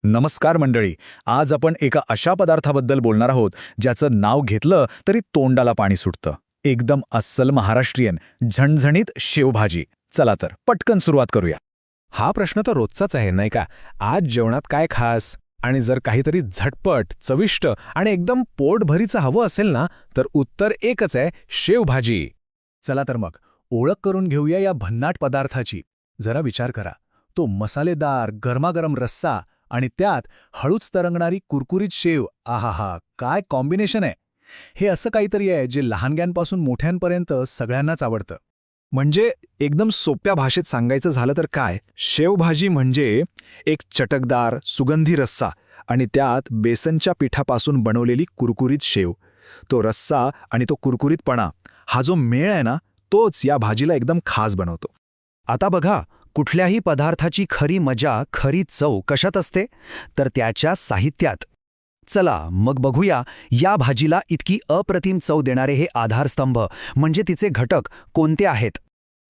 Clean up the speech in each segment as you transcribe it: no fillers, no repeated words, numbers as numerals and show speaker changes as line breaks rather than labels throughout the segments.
नमस्कार मंडळी. आज आपण एका अशा पदार्थाबद्दल बोलणार आहोत ज्याचं नाव घेतलं तरी तोंडाला पाणी सुटतं. एकदम अस्सल महाराष्ट्रीयन झणझणीत शेवभाजी. चला तर पटकन सुरुवात करूया.
हा प्रश्न तर रोजचाच आहे नाही का? आज जेवणात काय खास? आणि जर काहीतरी झटपट, चविष्ट आणि एकदम पोटभरीचं हवं असेल ना, तर उत्तर एकच आहे, शेवभाजी.
चला तर मग ओळख करून घेऊया या भन्नाट पदार्थाची. जरा विचार करा, तो मसालेदार गरमागरम रस्सा आणि त्यात हळूच तरंगणारी कुरकुरीत शेव. आहाहा, काय कॉम्बिनेशन आहे. हे असं काहीतरी आहे जे लहानग्यांपासून मोठ्यांपर्यंत सगळ्यांनाच आवडतं.
म्हणजे एकदम सोप्या भाषेत सांगायचं झालं तर काय, शेवभाजी म्हणजे एक चटकदार, सुगंधी रस्सा आणि त्यात बेसनच्या पिठापासून बनवलेली कुरकुरीत शेव. तो रस्सा आणि तो कुरकुरीतपणा, हा जो मेळ आहे ना, तोच या भाजीला एकदम खास बनवतो.
आता बघा, कुठल्याही पदार्थाची खरी मजा, खरी चव कशात असते? तर त्याच्या साहित्यात. चला मग बघूया या भाजीला इतकी अप्रतिम चव देणारे हे आधारस्तंभ म्हणजे तिचे घटक कोणते आहेत.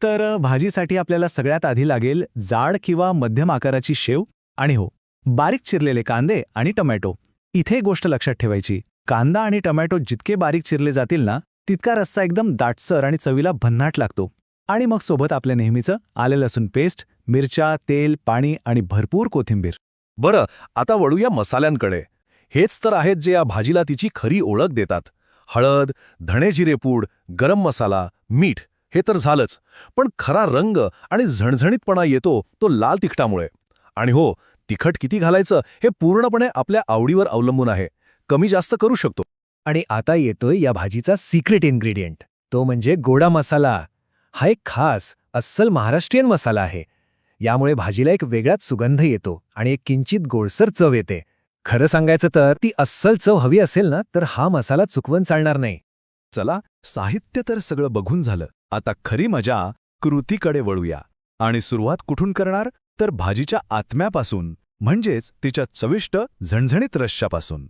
तर भाजीसाठी आपल्याला सगळ्यात आधी लागेल जाड किंवा मध्यम आकाराची शेव आणि बारीक चिरलेले कांदे आणि टोमॅटो. इथे एक गोष्ट लक्षात ठेवायची, कांदा आणि टोमॅटो जितके बारीक चिरले जातील ना, तितका रस्सा एकदम दाटसर आणि चवीला भन्नाट लागतो. आणि मग सोबत आपल्या नेहमीचं आले लसूण पेस्ट, मिरच्या, तेल, पाणी आणि भरपूर कोथिंबीर.
बरं, आता वळूया मसाल्यांकडे. हेच तर आहेत जे या भाजीला तिची खरी ओळख देतात. हळद, धणे जिरेपूड, गरम मसाला, मीठ हे तर झालंच, पण खरा रंग आणि झणझणीतपणा येतो तो लाल तिखटामुळे. आणि हो, तिखट किती घालायचं हे पूर्णपणे आपल्या आवडीवर अवलंबून आहे. कमी जास्त करू शकतो.
आणि आता येतोय या भाजीचा सिक्रेट इन्ग्रेडियंट, तो म्हणजे गोडा मसाला. हा एक खास अस्सल महाराष्ट्रीयन मसाला आहे. यामुळे भाजीला एक वेगळाच सुगंध येतो आणि एक किंचित गोडसर चव येते. खरं सांगायचं तर ती अस्सल चव हवी असेल ना, तर हा मसाला चुकवून चालणार नाही.
चला, साहित्य तर सगळं बघून झालं. आता खरी मजा कृतीकडे वळूया. आणि सुरुवात कुठून करणार? तर भाजीच्या आत्म्यापासून, म्हणजेच तिच्या चविष्ट झणझणीत रश्श्यापासून.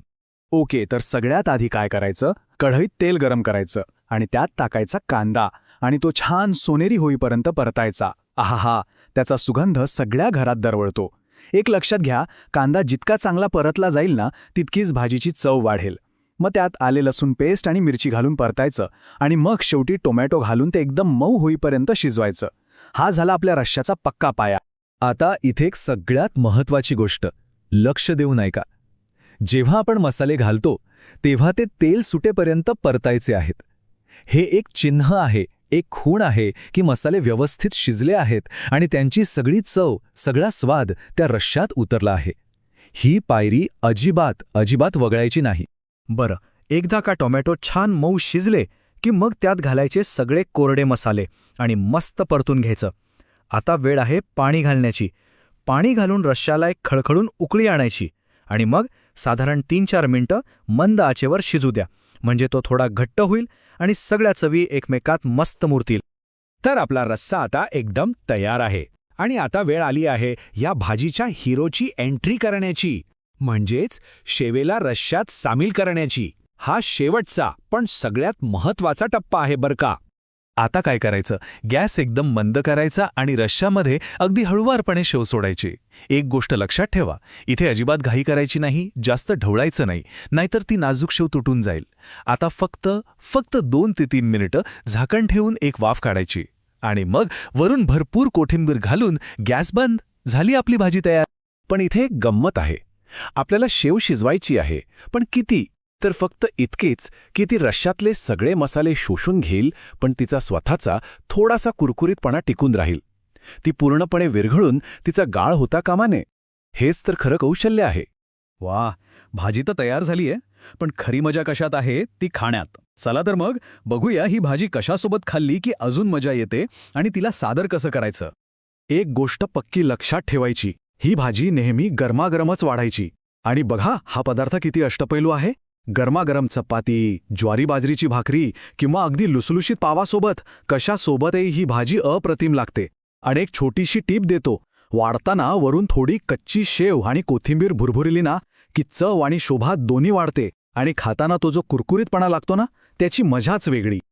ओके, तर सगळ्यात आधी काय करायचं? कढईत तेल गरम करायचं आणि त्यात टाकायचा कांदा आणि तो छान सोनेरी होईपर्यंत परतायचा. आहाहा, त्याचा सुगंध सगळ्या घरात दरवळतो. एक लक्षात घ्या, कांदा जितका चांगला परतला जाईल ना, तितकीच भाजीची चव वाढेल. मग त्यात आले लसूण पेस्ट आणि मिरची घालून परतायचं आणि मग शेवटी टोमॅटो घालून ते एकदम मऊ होईपर्यंत शिजवायचं. हा झाला आपल्या रश्श्याचा पक्का पाया.
आता इथे एक सगळ्यात महत्त्वाची गोष्ट, लक्ष देऊन ऐका. जेव्हा आपण मसाले घालतो तेव्हा ते तेल सुटेपर्यंत परतायचे आहेत. हे एक चिन्ह आहे, एक खूण आहे की मसाले व्यवस्थित शिजले आहेत आणि त्यांची सगळी चव, सगळा स्वाद त्या रश्श्यात उतरला आहे. ही पायरी अजिबात वगळायची नाही.
बरं, एकदा का टोमॅटो छान मऊ शिजले की मग त्यात घालायचे सगळे कोरडे मसाले आणि मस्त परतून घ्यायचं. आता वेळ आहे पाणी घालण्याची. पाणी घालून रश्श्याला एक खळखळून उकळी आणायची आणि मग साधारण 3-4 मिनिटं मंद आचेवर शिजू द्या. म्हणजे तो थोडा घट्ट होईल आणि सगळ्या चवी एकमेकात मस्त मुरतील.
तर आपला रस्सा आता एकदम तयार आहे. आणि आता वेळ आली आहे या भाजीच्या हिरोची एंट्री करण्याची, म्हणजेच शेवेला रश्श्यात सामील करण्याची. हा शेवटचा पण सगळ्यात महत्त्वाचा टप्पा आहे बरं का. आता काय करायचं? गॅस एकदम मंद करायचा आणि रश्श्यामध्ये अगदी हळुवारपणे शेव सोडायची. एक गोष्ट लक्षात ठेवा, इथे अजिबात घाई करायची नाही, जास्त ढवळायचं नाही, नाहीतर ती नाजूक शेव तुटून जाईल. आता फक्त 2 ते 3 मिनिटं झाकण ठेवून एक वाफ काढायची आणि मग वरून भरपूर कोथिंबीर घालून गॅस बंद. झाली आपली भाजी तयार. पण इथे एक गंमत आहे. आपल्याला शेव शिजवायची आहे, पण किती? तर फक्त इतकेच की ती रश्श्यातले सगळे मसाले शोषून घेईल, पण तिचा स्वतःचा थोडासा कुरकुरीतपणा टिकून राहील. ती पूर्णपणे विरघळून तिचा गाळ होता कामा नये. हेच तर खरं कौशल्य आहे.
वा, भाजी तर तयार झालीये, पण खरी मजा कशात आहे ती खाण्यात. चला तर मग बघूया ही भाजी कशासोबत खाल्ली की अजून मजा येते आणि तिला सादर कसं करायचं. एक गोष्ट पक्की लक्षात ठेवायची, ही भाजी नेहमी गरमागरमच वाढायची. आणि बघा हा पदार्थ किती अष्टपैलू आहे. गरमागरम चपाती, ज्वारी बाजरीची भाकरी किंवा अगदी लुसलुशीत पावासोबत कशासोबतही ही भाजी अप्रतिम लागते. आणि एक छोटीशी टीप देतो, वाढताना वरून थोडी कच्ची शेव आणि कोथिंबीर भुरभुरली ना की चव आणि शोभा दोन्ही वाढते आणि खाताना तो जो कुरकुरीतपणा लागतो ना, त्याची मजाच वेगळी.